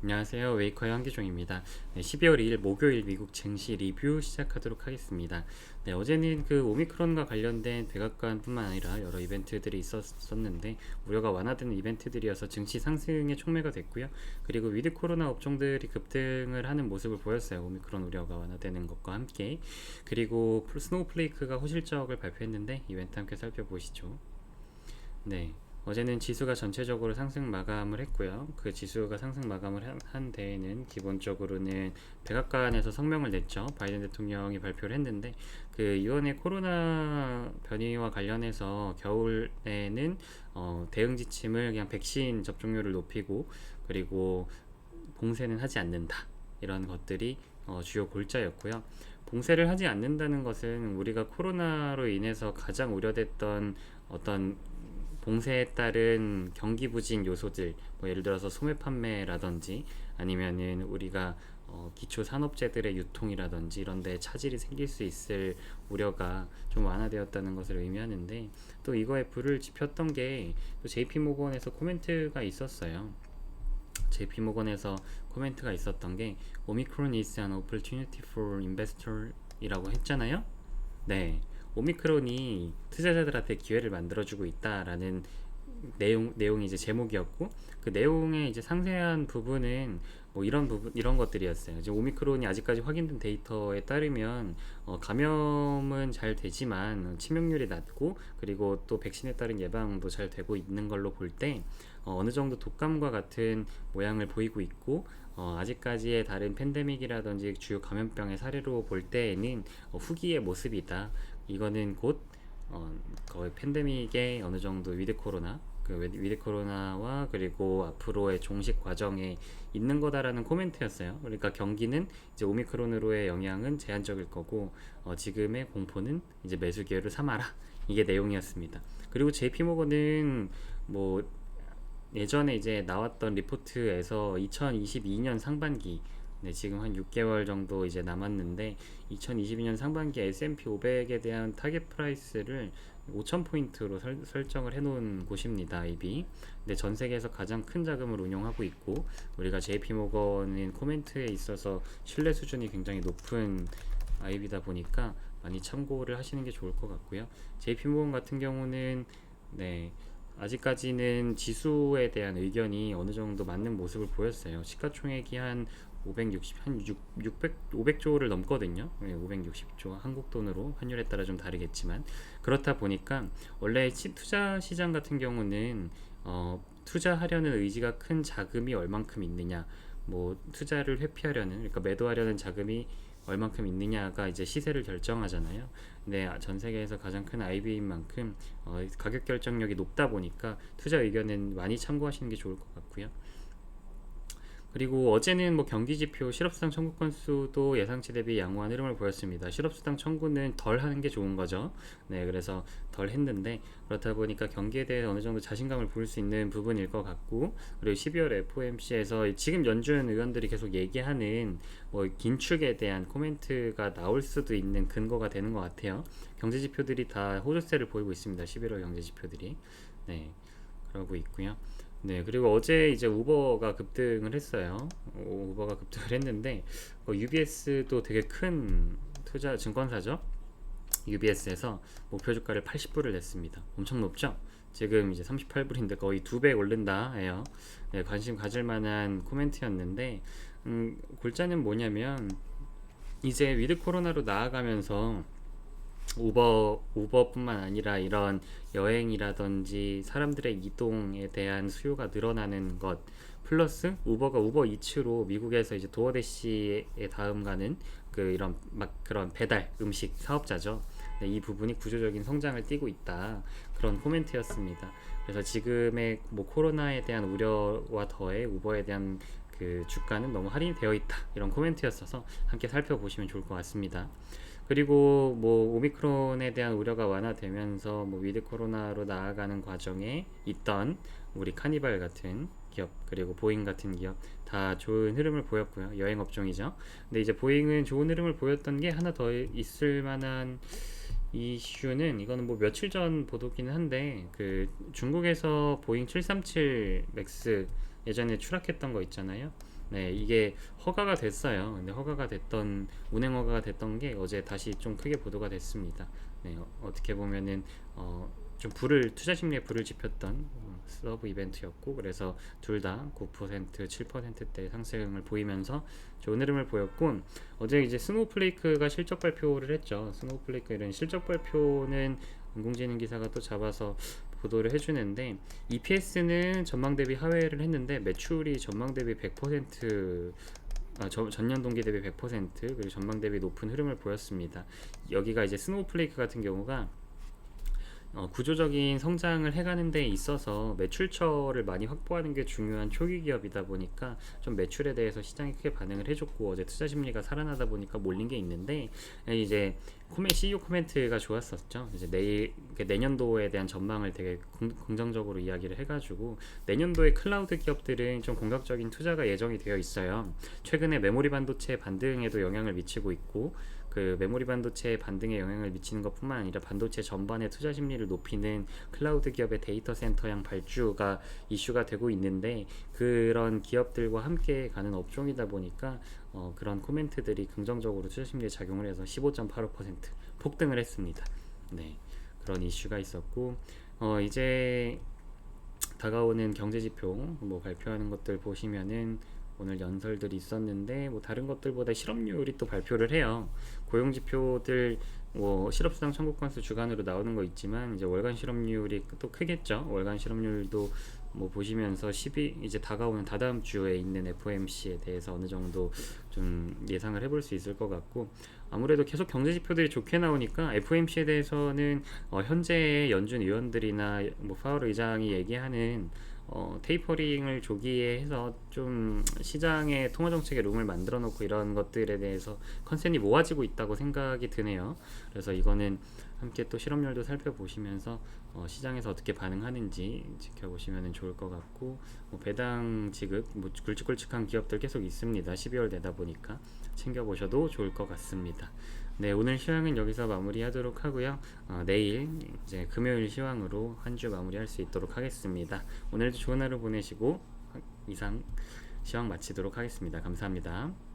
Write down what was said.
안녕하세요. 웨이커의 한기종입니다. 12월 2일 목요일 미국 증시 리뷰 시작하도록 하겠습니다. 어제는 그 오미크론과 관련된 백악관뿐만 아니라 여러 이벤트들이 있었는데 우려가 완화되는 이벤트들이어서 증시 상승에 촉매가 됐고요. 그리고 위드 코로나 업종들이 급등을 하는 모습을 보였어요. 오미크론 우려가 완화되는 것과 함께. 그리고 스노우플레이크가 호실적을 발표했는데 이벤트 함께 살펴보시죠. 네. 어제는 지수가 전체적으로 상승 마감을 했고요. 그 지수가 상승 마감을 한 데에는 기본적으로는 백악관에서 성명을 냈죠. 바이든 대통령이 발표를 했는데 그 이번에 코로나 변이와 관련해서 겨울에는 대응 지침을 그냥 백신 접종률을 높이고 그리고 봉쇄는 하지 않는다. 이런 것들이 주요 골자였고요. 봉쇄를 하지 않는다는 것은 우리가 코로나로 인해서 가장 우려됐던 어떤 봉쇄에 따른 경기 부진 요소들, 뭐 예를 들어서 소매 판매라든지 아니면은 우리가 기초 산업재들의 유통이라든지 이런 데 차질이 생길 수 있을 우려가 좀 완화되었다는 것을 의미하는데 또 이거에 불을 지폈던 게 또 JP모건에서 코멘트가 있었어요. JP모건에서 코멘트가 있었던 게 오미크론 is an opportunity for investor 이라고 했잖아요. 네. 오미크론이 투자자들한테 기회를 만들어주고 있다라는 내용이 이제 제목이었고 그 내용의 이제 상세한 부분은 뭐 이런 것들이었어요. 이제 오미크론이 아직까지 확인된 데이터에 따르면 감염은 잘 되지만 치명률이 낮고 그리고 또 백신에 따른 예방도 잘 되고 있는 걸로 볼 때 어느 정도 독감과 같은 모양을 보이고 있고 아직까지의 다른 팬데믹이라든지 주요 감염병의 사례로 볼 때에는 후기의 모습이다. 이거는 곧 거의 팬데믹의 어느 정도 위드 코로나 위드 코로나와 그리고 앞으로의 종식 과정에 있는 거다라는 코멘트였어요. 그러니까 경기는 이제 오미크론으로의 영향은 제한적일 거고 지금의 공포는 이제 매수 기회를 삼아라. 이게 내용이었습니다. 그리고 JP모건은 뭐 예전에 이제 나왔던 리포트에서 2022년 상반기 지금 한 6개월 정도 이제 남았는데 2022년 상반기 S&P 500에 대한 타겟 프라이스를 5,000포인트로 설정을 해놓은 곳입니다. IB. 근데 전 세계에서 가장 큰 자금을 운용하고 있고 우리가 JP모건은 코멘트에 있어서 신뢰 수준이 굉장히 높은 IB다 보니까 많이 참고를 하시는 게 좋을 것 같고요. JP모건 같은 경우는 네, 아직까지는 지수에 대한 의견이 어느 정도 맞는 모습을 보였어요. 시가총액이 한 560, 한 500조를 넘거든요. 560조 한국 돈으로 환율에 따라 좀 다르겠지만 그렇다 보니까 원래 투자 시장 같은 경우는 투자하려는 의지가 큰 자금이 얼만큼 있느냐, 뭐 투자를 회피하려는 그러니까 매도하려는 자금이 얼만큼 있느냐가 이제 시세를 결정하잖아요. 근데 전 세계에서 가장 큰 IB인 만큼 가격 결정력이 높다 보니까 투자 의견은 많이 참고하시는 게 좋을 것 같고요. 그리고 어제는 뭐 경기지표 실업수당 청구 건수도 예상치 대비 양호한 흐름을 보였습니다. 실업수당 청구는 덜 하는 게 좋은 거죠. 네, 그래서 덜 했는데 그렇다 보니까 경기에 대해 어느 정도 자신감을 보일 수 있는 부분일 것 같고 그리고 12월 FOMC에서 지금 연준 의원들이 계속 얘기하는 뭐 긴축에 대한 코멘트가 나올 수도 있는 근거가 되는 것 같아요. 경제지표들이 다 호조세를 보이고 있습니다. 11월 경제지표들이. 네, 그러고 있고요. 네, 그리고 어제 이제 우버가 급등을 했어요. 우버가 급등을 했는데 UBS도 되게 큰 투자 증권사죠. UBS에서 목표 주가를 80불을 냈습니다. 엄청 높죠? 지금 이제 38불인데 거의 2배 오른다 해요. 네, 관심 가질 만한 코멘트였는데 골자는 뭐냐면 이제 위드 코로나로 나아가면서 우버뿐만 아니라 이런 여행이라든지 사람들의 이동에 대한 수요가 늘어나는 것 플러스 우버가 우버이츠로 미국에서 이제 도어대시의 다음 가는 그 이런 막 그런 배달 음식 사업자죠. 네, 이 부분이 구조적인 성장을 띠고 있다 그런 코멘트였습니다. 그래서 지금의 뭐 코로나에 대한 우려와 더해 우버에 대한 그 주가는 너무 할인이 되어 있다 이런 코멘트였어서 함께 살펴보시면 좋을 것 같습니다. 그리고 뭐 오미크론에 대한 우려가 완화되면서 뭐 위드 코로나로 나아가는 과정에 있던 우리 카니발 같은 기업 그리고 보잉 같은 기업 다 좋은 흐름을 보였고요. 여행 업종이죠. 근데 이제 보잉은 좋은 흐름을 보였던 게 하나 더 있을 만한 이슈는 이거는 뭐 며칠 전 보도기는 한데 그 중국에서 보잉 737 맥스 예전에 추락했던 거 있잖아요. 네, 이게 허가가 됐어요. 근데 허가가 됐던 운행 허가가 됐던 게 어제 다시 좀 크게 보도가 됐습니다. 네, 어떻게 보면은 좀 투자 심리에 불을 지폈던 서브 이벤트였고, 그래서 둘 다 9%, 7%대 상승을 보이면서 좋은 흐름을 보였고, 어제 이제 스노우플레이크가 실적 발표를 했죠. 스노우플레이크 이런 실적 발표는 인공지능 기사가 또 잡아서 보도를 해주는데, EPS는 전망 대비 하회를 했는데 매출이 전망 대비 100%, 전년 동기 대비 100%, 그리고 전망 대비 높은 흐름을 보였습니다. 여기가 이제 스노우플레이크 같은 경우가 구조적인 성장을 해가는 데 있어서 매출처를 많이 확보하는 게 중요한 초기 기업이다 보니까 좀 매출에 대해서 시장이 크게 반응을 해줬고, 어제 투자 심리가 살아나다 보니까 몰린 게 있는데, 이제 CEO 코멘트가 좋았었죠. 이제 내년도에 대한 전망을 되게 긍정적으로 이야기를 해가지고, 내년도에 클라우드 기업들은 좀 공격적인 투자가 예정이 되어 있어요. 최근에 메모리 반도체 반등에도 영향을 미치고 있고, 그 메모리 반도체 반등에 영향을 미치는 것뿐만 아니라 반도체 전반의 투자 심리를 높이는 클라우드 기업의 데이터 센터형 발주가 이슈가 되고 있는데, 그런 기업들과 함께 가는 업종이다 보니까 그런 코멘트들이 긍정적으로 투자 심리에 작용을 해서 15.85% 폭등을 했습니다. 네, 그런 이슈가 있었고, 이제 다가오는 경제 지표 뭐 발표하는 것들 보시면은 오늘 연설들이 있었는데, 뭐 다른 것들보다 실업률이 또 발표를 해요. 고용 지표들 뭐 실업수당 청구 건수 주간으로 나오는 거 있지만, 이제 월간 실업률이 또 크겠죠. 월간 실업률도 뭐 보시면서 이제 다가오는 다다음 주에 있는 FOMC에 대해서 어느 정도 좀 예상을 해볼 수 있을 것 같고, 아무래도 계속 경제 지표들이 좋게 나오니까 FOMC에 대해서는 현재 연준 의원들이나 뭐 파월 의장이 얘기하는 테이퍼링을 조기에 해서 좀 시장의 통화 정책의 룸을 만들어 놓고 이런 것들에 대해서 컨센이 모아지고 있다고 생각이 드네요. 그래서 이거는 함께 또 실업률도 살펴보시면서 시장에서 어떻게 반응하는지 지켜보시면 좋을 것 같고, 뭐 배당 지급 뭐 굵직굵직한 기업들 계속 있습니다. 12월 되다 보니까 챙겨보셔도 좋을 것 같습니다. 네, 오늘 시황은 여기서 마무리하도록 하고요. 내일 이제 금요일 시황으로 한 주 마무리할 수 있도록 하겠습니다. 오늘도 좋은 하루 보내시고 이상 시황 마치도록 하겠습니다. 감사합니다.